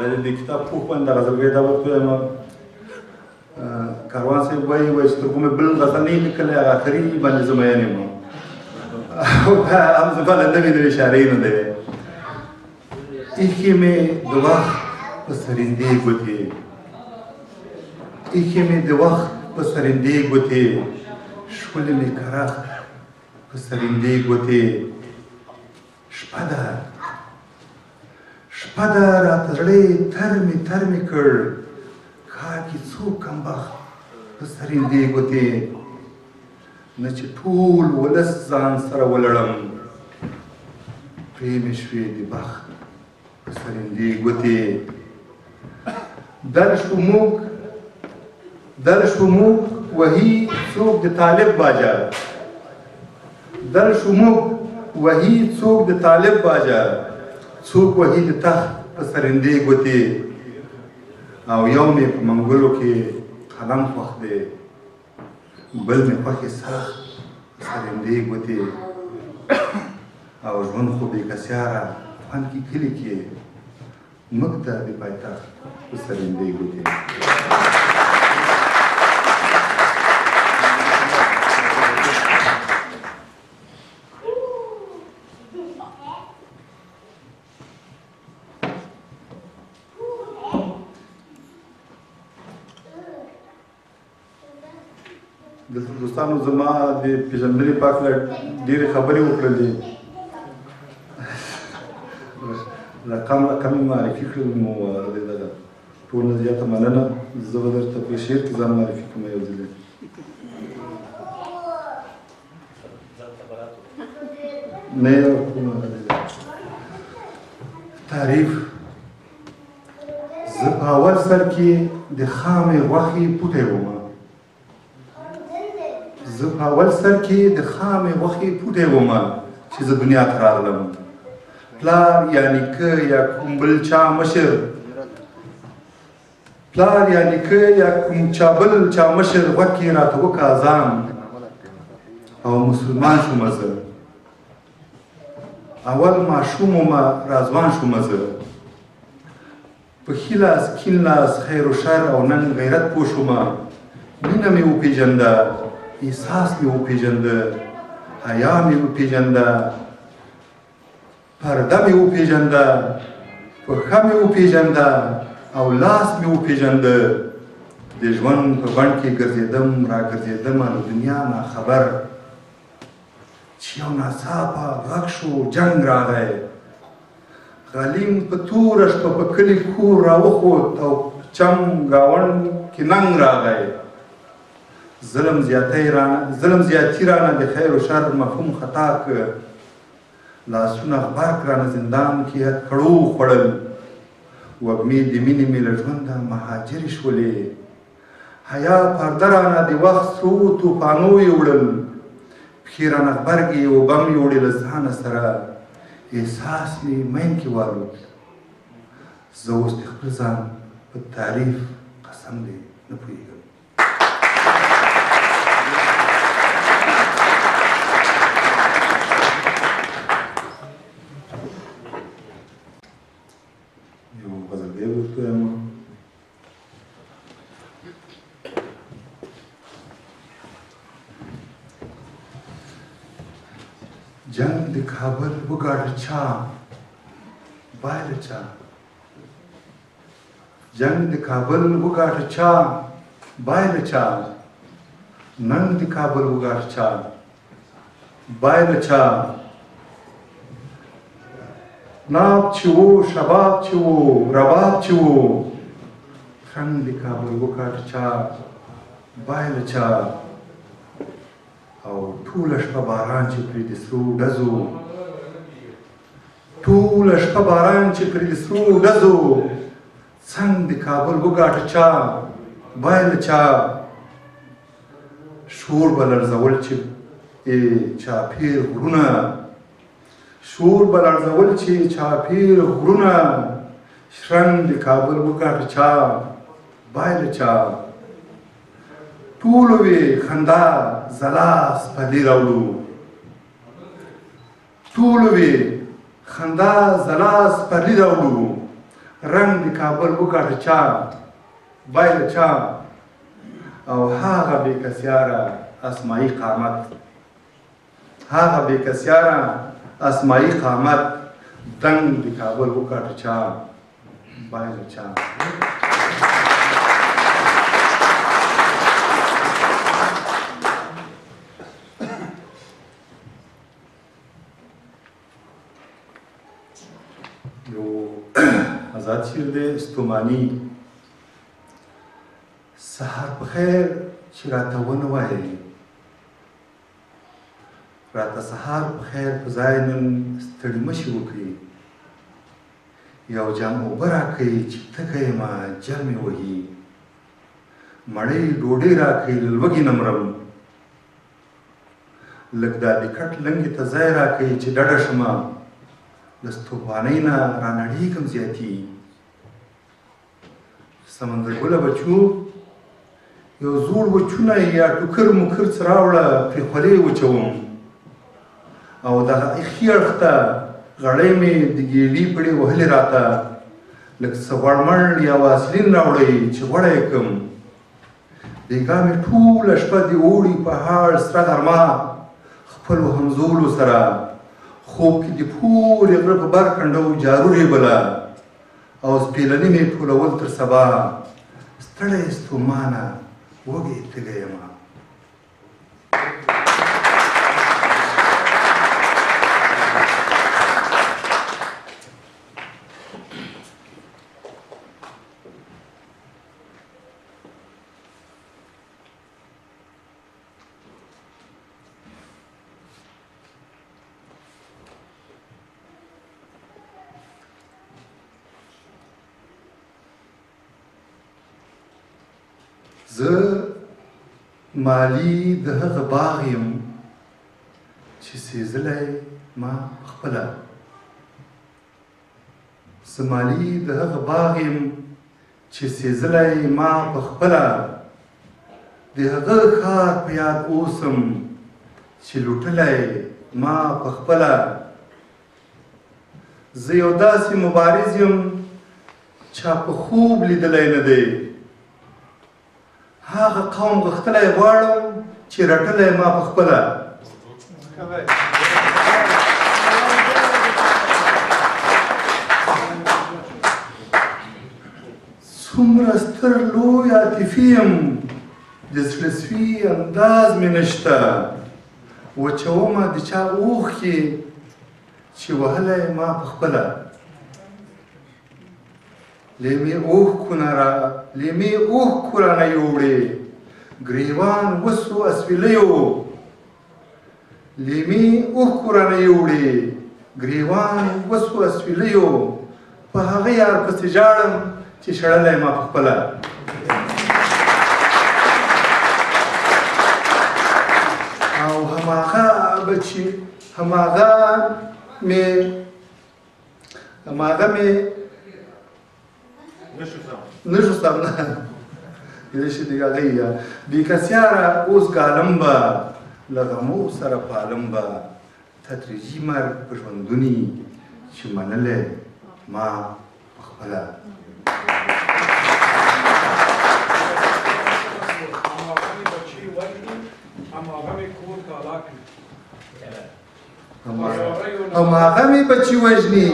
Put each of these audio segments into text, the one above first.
دا د کتاب پوښ باندې د غزلګۍ دا ورته وایم کاروان صاحب وایي چې تر کومې بل غزل نه یې لیکلی هغه اخري باندې زه مین یم همزه بله نوې نوې شاعرۍ نه دی ایښې مې د وخت په سرندې ګوتې ایښې مې د وخت په سرندې ګوتې شولې مې کرخ په سرندې ګوتې شپه ده شپه ده راته زړی تر مې کړ کار کې څوک کمبخت په سرندې ګوتې نه چې ټول ولس ځان سره ولړم پرې مې شوې د بخت په سرندې ګوتې در شو موږ وهي څوک د طالب باجا در شو موږ وهي څوک د طالب باجا څوک وهي د تخت په سرندې ګوتې او یو مې په منګلو کې قلم خوښ دی بل مې خوښې سخت په سرندې ګوتې او ژوند خو بې کسیاره خوند کې کلي کې موږ ته د پایتخت په سرندې ګوتې دلته دوستانو زما د پېژندنې په هکله ډېرې خبرې وکړلې رقم معرفي کړل نو دغه ټول نه زیاته مننه زه به درته په شعر کې ځان معرفي کوم یو ځلې نه یو کومه تعریف زه په اول سر کې د خامې غوښې پوټی وم زه په اول سر کې د خامې غوښې پوټی وم چې زه دنیا ته راغلم پلار یا نیکه یا کوم بل چا مشر پلار یا نیکه یا کوم چا بل چا مشر غوږ کې راته وکړه اذان او مسلمان شوم زه اول ماشوم وم راځوان شوم زه په ښي لاس کیڼ لاس خیر و شر او نن غیرت پوه شوم مینه مې وپېژنده احساس مې وپېژنده حیا مې وپېژنده پرده مې وپېژنده پښه مې وپېژنده او لاس مې وپېژنده د ژوند په بڼ کې ګرځېدم راګرځېدم له دنیا نه خبر چې یو ناڅاپه غږ شو جنګ راغی غلیم په توره شپه په کلي کور راوخوت او چم ګاونډ کې ننګ راغی ظلم زیاتی رانه د خیر و شر مفهوم خطا که لاسونه غبرګ رانه زندان کې کړو خوړل وږمې د مینې مې له ژونده مهاجرې شولې حیا پرده رانه د وخت سرو طوفانو یوړل پښې رانه غبرګې اوبه مې وړې له ځانه سره احساس مې مین کې والوت زه اوس د خپل ځان په تعریف قسم دی نه پوهېږم جنگ د کابل وګاټه چا بایله چا جنگ د کابل وګاټه چا بایله چا نن د کابل وګاټه چا بایله چا ناب چې و شباب چې و رباب چې و څنګ د کابل وګاټه چا بایله چا او ټوله شپه باران چې پرې د سرو ډزو ټوله شپه باران چې پرې د سرو ډزو څنګ د کابل وګاټه چا بایله چا شور به لړزول چې چاپیر غرونه شور به لړزول چې چاپیر غرونه شرنګ د کابل وګاټه چا بایله چا ټولو وې خندا ځلا سپرلي راوړو ټولو وې خندا ځلا سپرلي راوړو رنگ د کابل وګاټه چا بایله چا او هغه بې کسیاره اسمایي قامت هغه بې کسیاره اسمایي قامت دنګ د کابل وګاټه چا بایله چا آزاد شعر دی ستوماني سهار په خیر چې راته ونه وایې راته سهار په خیر په ځای نن ستړي مشي وکړي یو جام اوبه راکړئ چې تږی یمه جل مې وهي مړۍ ډوډۍ راکړئ له لوږې نه مرم لږ دا د کټ لنګې ته ځای راکړئ چې ډډه شمه د ستوپانۍ نه رانړېږم زیاتي سمندر ګله بچو یو زوړ وچونه یا ټوکر موکر څه راوړه پرې خولې وچوم او دغه ایښي اړخ ته غړۍ مې د ګېډې پړې وهلې راته لږ څه غوړمړ یا واسلین راوړئ چې غوړه یې کړم بېګا مې ټوله شپه د اوړي په هاړ سره غرمه خپلو همزولو سره خوب کې د پورې غره په بر کنډو جارو ریبله او سپېلني مې ټولول تر سبا ستړی ستومانه وږی تږی یمه زه مالي د هغه باغ یم چې سېزلی ما پخپله زه مالي د هغه باغ یم چې سېزلی ما پخپله د هغه ښار په یاد اوسم چې لوټلی ما پخپله زه یو داسې مبارز یم چا په خوب لیدلی نه دی هغه قوم غښتلی غواړم چې رټلی ما پخپله څومره ستر لوی عاطفي یم د زړهسوي انداز مې نشته وچومه د چا اوښکې چې وهلی ما پخپله لیمې اوښکو رانه یوړې ګریوان وسو اسویلیو لیمې اوښکو رانه یوړې ګریوان وسو اسویلیو په هغه یار پسې ژاړم چې شړلی ما پخپله او هماغه مې نشو سم نه کېدای شي د هغه یا بې کسیاره اوس ګالم به له غمو سره پالم به تدریجي مرګ په ژوندوني چې منلی ما پخپله هماغه مې بچي وژني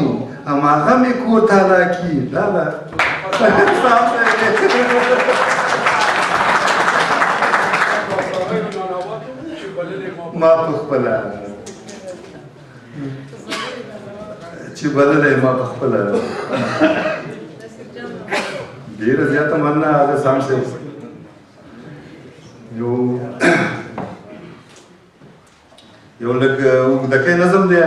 هماغه مې کور تالا کي دا ده ما پخپله چې بللی ما پخپله ډېره زیاته مننه هغه سام صاحب یو لږ اوږدکی نظم دی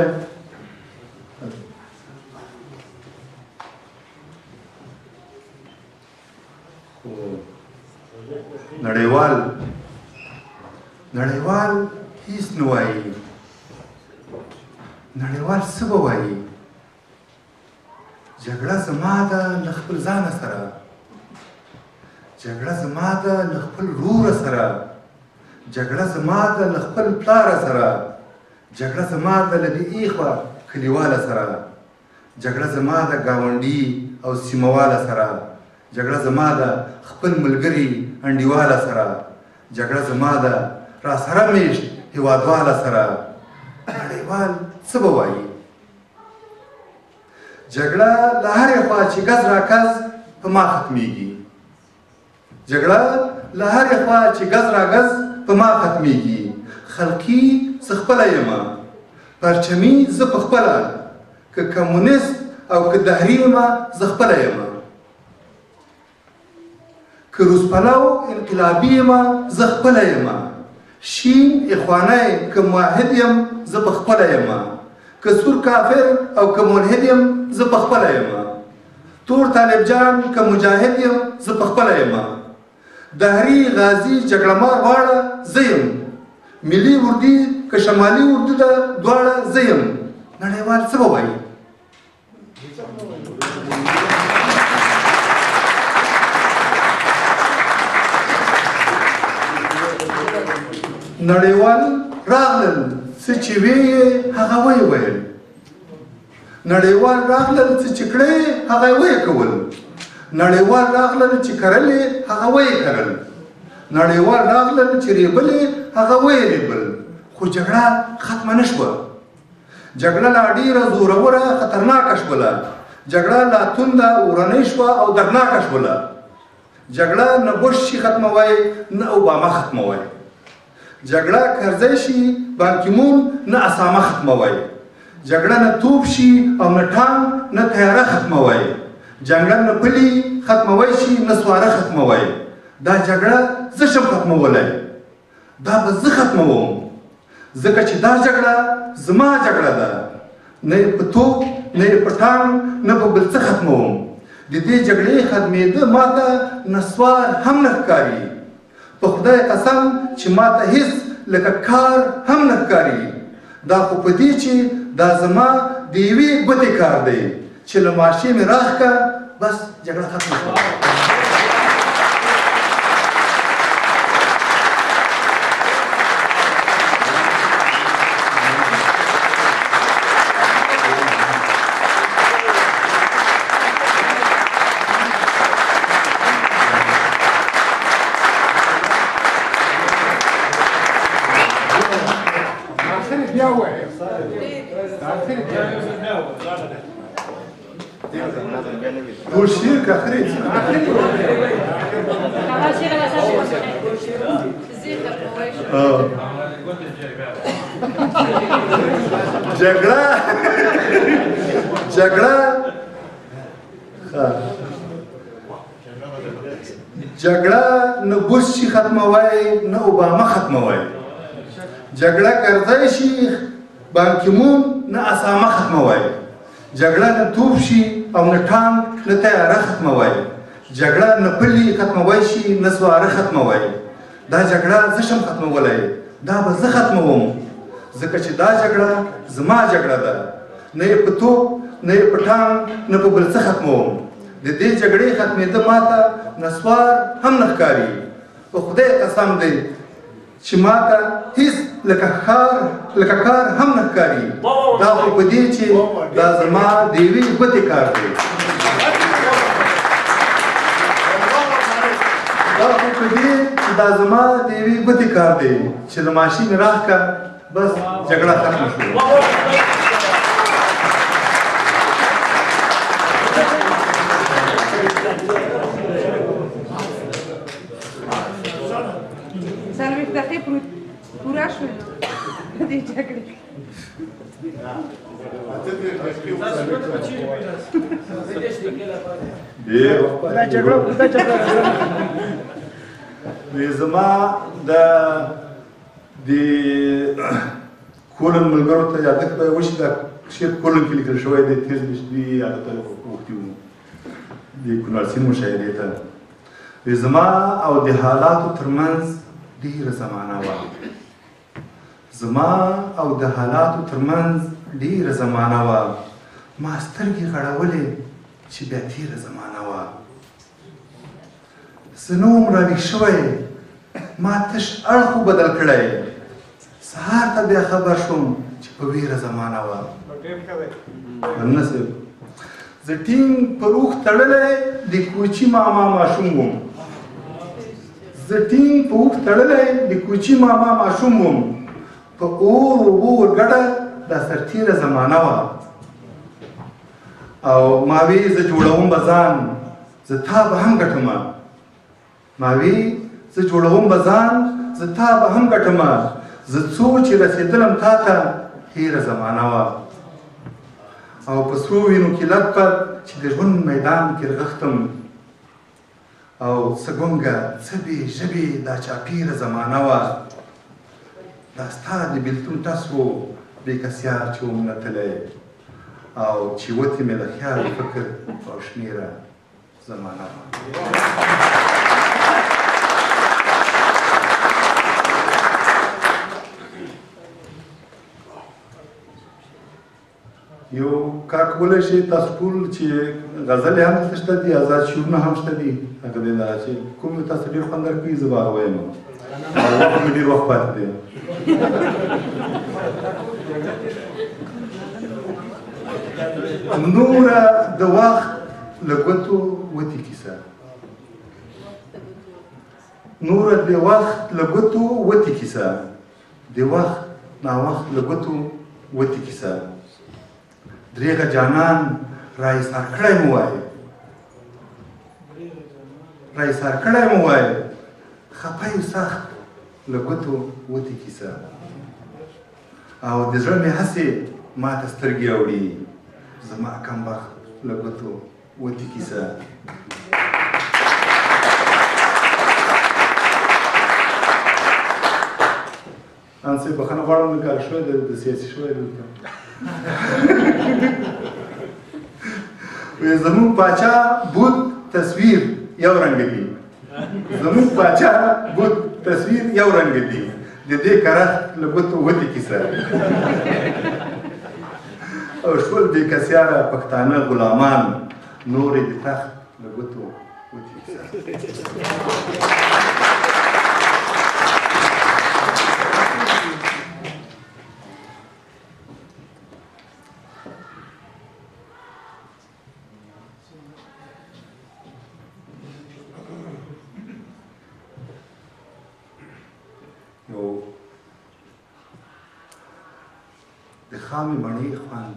نړیوال هیڅ نه وایي نړیوال څه به وایي جګړه زما ده له خپل ځانه سره جګړه زما ده له خپل وروره سره جګړه زما ده له خپل پلاره سره جګړه زما ده له دې ایخوا کلیواله سره جګړه زما ده ګاونډي او سیمهواله سره، جګړه زما د خپل ملګري انډیواله سره، جګړه زما د راسره میشت هیوادواله سره. نړیوال څه به وایي؟ جګړه له هرې خوا چې ګز راکز په ما ختمیږي، جګړه له هرې خوا چې ګز راګز په ما ختمیږي. خلقي زه خپله یمه، پرچمي زه په خپله، که کمونیست او که دهري یمه زه خپله یمه، که روسپلو انقلابي یمه زه خپله یمه، شین اخوانی که موحد یم زه په خپله یمه، که سور کافر او که ملحد یم زه په خپله یمه، تور طالب جان که مجاهد یم زه په خپله یمه، دهري غازي جګړهمار واړه زه یم، ملي اردي که شمالي اردو ده دواړه زه یم. نړیوال څه به وایي؟ نړیوال راغلل څه چې ویې هغه ویې ویل، نړیوال راغلل څه چې کړی هغه ویې کول، نړیوال راغلل چې کرلې هغه ویې کرل، نړیوال راغلل چې ریبلې هغه ویې ریبل. خو جګړه ختمه نه شوه، جګړه لا ډېره زوروره خطرناکه شوله، جګړه لا تونده اورنۍ شوه او دردناکه شوله. جګړه نه بوش شي ختموی نه اوباما ختموی، جګړه کرزی شي بانکیمون نه اسامه ختموی، جګړه نه توپ شي او نه ټانک نه تیاره ختموی، جګړه نه پلي ختموی شي نه سواره ختموی. دا جګړه زه شم ختمولی، دا به زه ختموم، ځکه چې دا جګړه زما جګړه ده، نه یې په توپ نه یې په ټانک نه په بل څه ختموم. د دې جګړې ختمېده ماته نسوار هم نه ښکاري، په خدای قسم چې ماته هیڅ لکه کار هم نه ښکاري. دا خو په دې چې دا زما د یوې ګوتې کار دی چې له ماشې مې راښکه بس جګړه ختمه شوه. ټول شیر که اخري جګړه جګړه نه بوش شي ختموی نه اوباما ختموی، جګړه کرزی شي بانکیمون نه اسامه ختموی، جګړه نه توپ شي او نه ټانک نه تیاره ختموی، جګړه نه پلي ختموی شي نه سواره ختموی. دا جګړه زه شم ختمولی، دا به زه ختموم، ځکه چې دا جګړه زما جګړه ده، نه یې په توپ نه یې په ټانک نه په بل څه ختموم. د دې جګړې ختمېده ماته نسوار هم نه ښکاري، په خدای قسم دی چې ماته هیڅ لکه کار هم نه ښکاري. دا خو په دې چې دا زما د یوې ګوتې کار دی، دا خو په دې چې دا زما د یوې ګوتې کار دی چې له ماشین راښکه بس جګړه ختمه شوه. څلوېښت دقیقې پوره شوې د دې جګړې. زما د کولن ملګرو ته یادښت به وشي، دا شعر کولن کې لیکل شوی دی، تېر دوی هغه ته وختي وو د کونړ سیند مشاعرې ته. زما او د حالاتو ترمنځ ډېره زمانه وه، زما او د حالاتو ترمنځ ډېره زمانه وه، ما سترګې غړولې چې بیا تېره زمانه وه. زه نه وم راویښ شوی، ما تش اړخ بدل کړی، سهار ته بیا خبر شوم چې په ویره زمانه وه. زه ټینګ پر اوښ تړلی د کوچي ماما ماشوم وم زه ټینګ په اوښ تړلی د کوچي ماما ماشوم وم په اور اوبو ورګډه دا سرتېره زمانه وه او ما وی زه جوړوم به ځان زه تا به هم ګټمه ما وی زه جوړوم به ځان زه تا به هم ګټمه زه څو چې رسېدلم تا ته هیره زمانه وه او په سرو وینو کې لت پت چې د ژوند میدان کې رغښتم او څه ګونګه څه بې ژبې دا چاپېره زمانه وه دا ستا د بېلتون ټس و بې کسیار چې وم نتلی او چې وتې مې د خیال فکر او شمېره زمانه وه یو کار کولی شي تاسو ټول چې غزلې هم دلته شته دي ازاد شعرونه هم شته دي هغه دی دا چې کوم تاسو ډېر خوند درکوي زه به هغه وایم او وخت مې ډېر وخت پاتې دی نوره د وخت له ګوتو وتې کیسه نوره د وخت له ګوتو وتې کیسه د وخت ناوخت له ګوتو وتې کیسه دریغه جانان را ایسار کړی مو وایي را ایسار کړی مو وایي خفه یو سخت له ګوتو وتې کیسه او د زړه مې هسې ما ته سترګې اوړي زما کم بخت له ګوتو وتې کیسه ان صاحب بخښنه غواړم لږ کار شوی د سیاسي شوی دلته زموږ پاچا بود تصویر یو رنګ دی زموږ پاچا بود تصویر یو رنګ دی د دې کرخت له ګوتو وتې کیسه او شول بې کسیاره پښتانه غلامان نور یې د تخت له ګوتو وتې کیسه د خامې مڼې خوند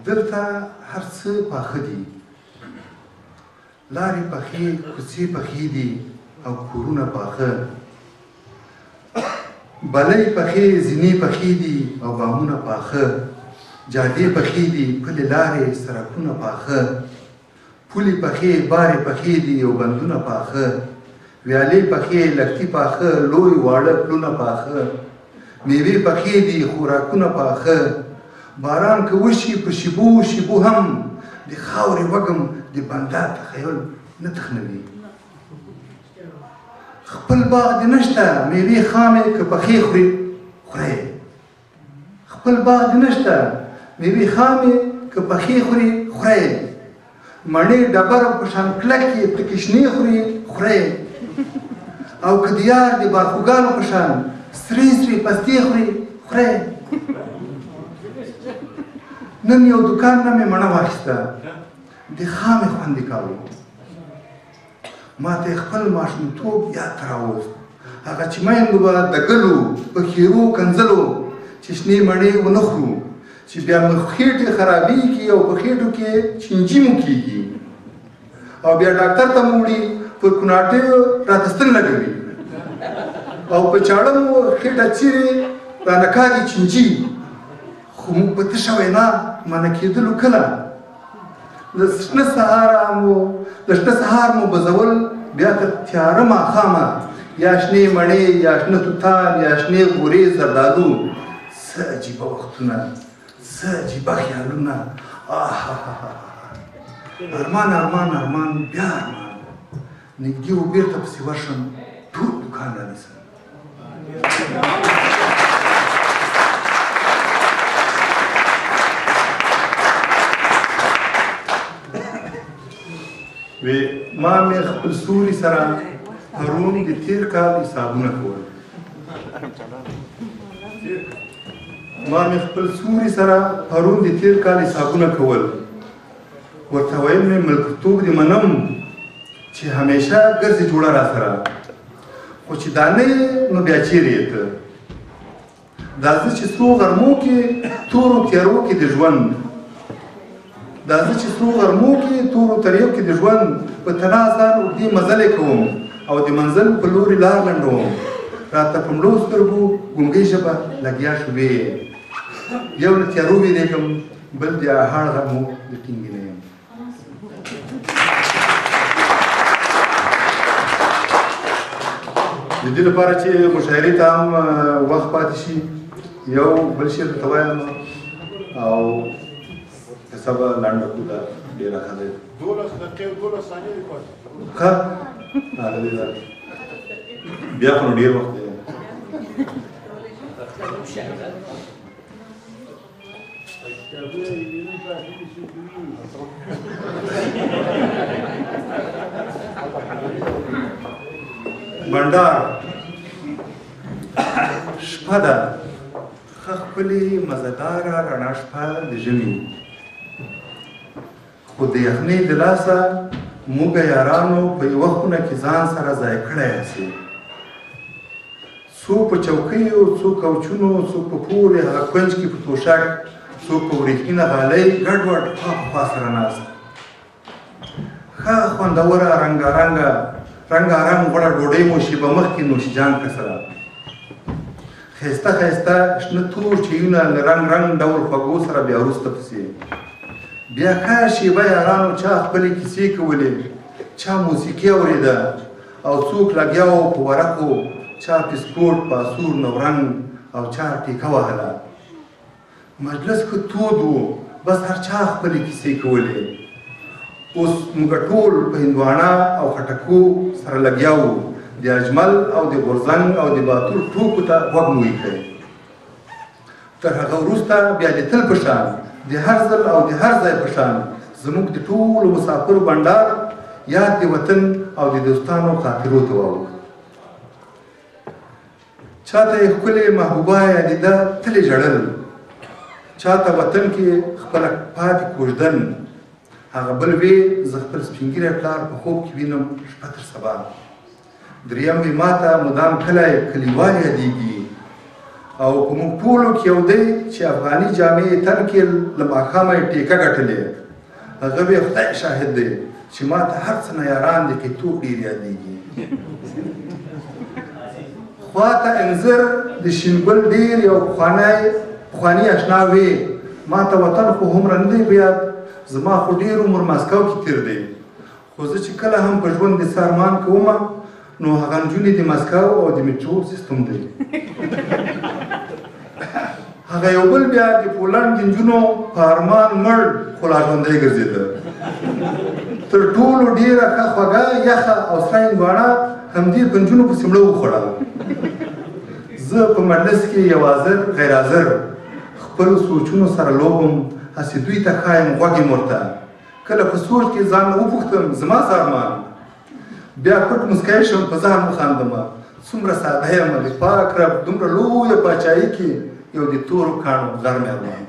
دلته هر څه پاخه دي لارې پخې کوڅې پخې دي او کورونه پاخه بلۍ پخې زینې پخې دي او بامونه پاخه جادې پخې دي پلې لارې سړکونه پاخه پولې پخې بارې پخې دي او بندونه پاخه ویالې پخې لښتي پاخه لوی واړه پلونه پاخه میوې پخې دي خوراکونه پاخه باران که وشي په شیبو شیبو هم د خاورې وږم د بنده تخیل نه تخنوي خپل باغ دې نشته میوې خامې که پخې خورې خورې خپل باغ دې نشته میوې خامې که پخې خورې خورې مڼې ډبر په شان کلکې پکې شنې خورې خورې او که د یار د بارخوګانو په شان سرې سرې پستې خورې خورې نن یو دوکان نه مې مڼه واخیسته د خامې خوند یې کاوه ما ته یې خپل ماشومتوب یاد ته راوست هغه چې میندو به د ګلو په ښیرو کنځلو چې شنې مڼې ونه خورو چې بیا مو خېټې خرابېږي او په خېټو کې چینجي مو کېږي او بیا ډاکټر ته مو وړي پر کوناټیو راته ستن لګوي او په چاړه مو خېټه چیرې رانه کاږي چینجي خو موږ په تشه وینا منع کېدلو کله د شنه سهار مو بزول بیا تر تیاره ماښامه یا شنې مڼې یا شنه توتان یا شنې غورې زردالو څه عجیبه وختونه څه عجیبه خیالونه ارمان ارمان ارمان بیا ارمان نږدې و بېرته پسې ورشم ټول دوکان رانیسم ما مې خپل سوري سره پرون د تېر کال حسابونه کول ما مې خپل سوري سره پرون د تېر کال حسابونه کول ورته ویل مې ملکتوب دې منم چې همیشه ګرځې جوړه را سره خو چې دا نه یې نو بیا چیرې یې ته دا زه چې سرو غرمو کې تورو تیارو کې د ژوند دا زه چې سرو غرمو کې تورو تیارو کې د ژوند په تنها ځان اوږدې مزلې کوم او د منزل په لوري لار لنډوم راته په مړو سترګو ګونګۍ ژبه لګیا شوې یو له تیارو وېرېږم بل د هاړ غرمو د ټینګې نه یم د دې لپاره چې مشاعرې ته هم وخت پاتې شي یو بل شعر درته وایم او کیسه به لنډه کړو دا ډېره ښه دی 12 دقیقې او 12 ثانیې دي پاتې ښه بیا خو نو ډېر وخت دی بنډار شپه ده ښه ښکلې مزهداره رڼا شپه د ژمي خو د یخنۍ د لاسه موږ یارانو په یوه خونه کې ځان سره ځای کړی یاستې څوک په چوکیو څوک کوچونو څوک په پورې هغه کونج کې په توشک څوک په وریښمینه غالۍ ګډوډ خوا په خوا سره ناست ښه خوندوره رنګارنګه رنګارنګ غوړه ډوډۍ مو شیبه مخکې نوشیجان که سره ښایسته ښایسته شنه تور چایونه له رنګ رنګ ډول خوږو سره بیا وروسته پسې بیا ښه شیبه یارانو چا خپلې کیسې کولې چا موسیقي اورېده او څوک لګیا و په ورقو چا پسپورټ پاسور نورنګ او چا ټیکه وهله مجلس ښه تود و بس هر چا خپلې کیسې کولې اوس موږ ټول په هندوانه او خټکو سره لګیا وو د اجمل او د غورځنګ او د باتور ټوکو ته غوږ مو ایښی تر هغه وروسته بیا د تل په شان د هر ځل او د هر ځای په شان زموږ د ټولو مسافرو بنډار یاد د وطن او د دوستانو خاطرو ته واوښت چاته یې ښکلې محبوبه یادېده تلې ژړل چاته وطن کې خپله پاتې کوژدن هغه بل وی زه خپل سپین ږیری پلار په خوب کې وینم شپه تر سبا دریم وی ماته مدام کلی کلیوال یادېږي او په موږ ټولو کې یو دی چې افغاني جامې تن کې له ماښامه یې ټیکه ګټلې هغه وی خدای شاهد دی چې ماته هر څه نه یاران دي کې توپ ډېر یادېږي خواته انځر د شینګل ډېر یو پخواني اشنا وی ماته وطن خو هومره نه دی په یاد زما خو ډېر عمر ماسکو کې تېر دی خو زه چې کله هم په ژوند د څه ارمان کومه نو هغه نجونې د ماسکو او د میټرو سیستم دی هغه یو بل بیا د پولنډ د نجونو په ارمان مړ خو لا ژوندی ګرځېده تر ټولو ډېره ښه خوږه یخه او سره هندوانه همدې په نجونو پسې مړه وخوړه زه په مجلس کې یو حاضر غیر حاضر خپلو سوچونو سره لوبم هسې دوی ته ښایم غوږ یم ورته کله په سوچ کې ځان نه وپوښتم زما څه ارمان بیا پټ مسکی شم په ځان وخاندمه څومره ساده یم د پاک رب دومره لویه پاچاهي کې یو د تورو کاڼو غر مې ارمان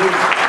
Good.